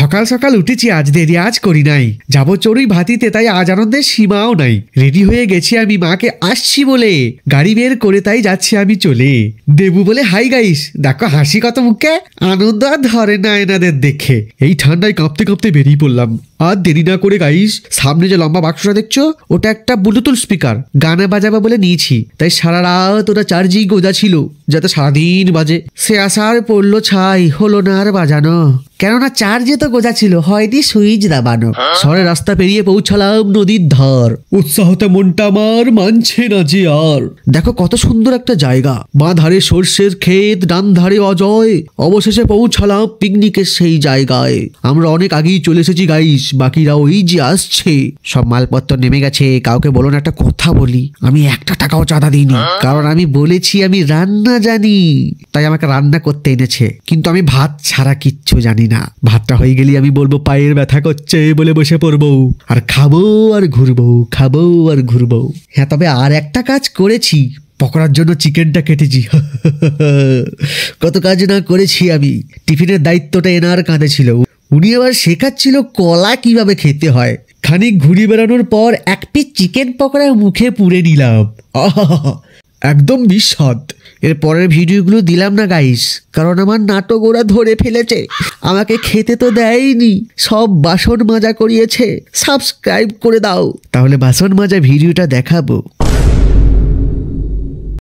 সকাল সকাল উঠেছি, আজ দেরি আজ করি নাই, যাবো চড়ুই ভাতিতে, তাই আজ আনন্দের সীমাও নাই। রেডি হয়ে গেছি আমি মাকে আসছি বলে, গাড়ি বের করে তাই যাচ্ছি আমি চলে। দেবু বলে হাই গাইস, দেখো হাসি কত মুখে, আনন্দ আর ধরে না এনাদের দেখে। এই ঠান্ডায় কাঁপতে কাঁপতে বেরিয়ে পড়লাম। আর দেরি না করে গাইস, সামনে যে লম্বা বাক্সটা দেখছো ওটা একটা ব্লুটুথ স্পিকার, গানে বাজাবে বলে নিয়েছি। তাই সারা রাত ওটা চার্জিং গোজা ছিল যাতে সারাদিন বাজে। সে আসার পড়লো ছাই, হলো না আর বাজানো, কেননা চার্জে তো গোজা ছিল, হয়নি সুইচ দাবানো। শহরের রাস্তা পেরিয়ে পৌঁছালাম নদীর ধার। উৎসাহতে মনটা আমার মানছে না যে আর। দেখো কত সুন্দর একটা জায়গা, বাঁ ধারে সর্ষের ক্ষেত, ডান ধারে অজয়। অবশেষে পৌঁছালাম পিকনিকের সেই জায়গায়। আমরা অনেক আগেই চলে এসেছি গাইস, বাকিরা ওই যে আসছে। সব মালপত্র নেমে গেছে। কাউকে বলো না, একটা কথা বলি, আমি একটা টাকাও চাঁদা দিইনি, কারণ আমি বলেছি আমি রান্না জানি, তাই আমাকে রান্না করতে এনেছে। কিন্তু আমি ভাত ছাড়া কিচ্ছু জানি না। ভাতটা হয়ে গেলে আমি বলবো পায়ের ব্যথা করছে বলে বসে পড়বো, আর খাবো আর ঘুরবো, খাবো আর ঘুরবো। হ্যাঁ, তবে আর একটা কাজ করেছি, পকোড়ার জন্য চিকেনটা কেটেছি। কত কাজ না করেছি আমি। টিফিনের দায়িত্বটা এনার কাঁধে ছিল, উনি আবার শেখাচ্ছিল কলা কিভাবে খেতে হয়। খানিক ঘুরে বেড়ানোর পর এক পিস চিকেন পকোড়া মুখে পুরে নিলাম। একদম বিস্বাদ। এর পরের ভিডিওগুলো দিলাম না গাইস, কারণ আমার নাটক ওরা ধরে ফেলেছে। আমাকে খেতে তো দেয়নি, সব বাসন মাজা করিয়েছে। সাবস্ক্রাইব করে দাও, তাহলে বাসন মাজা ভিডিওটা দেখাবো।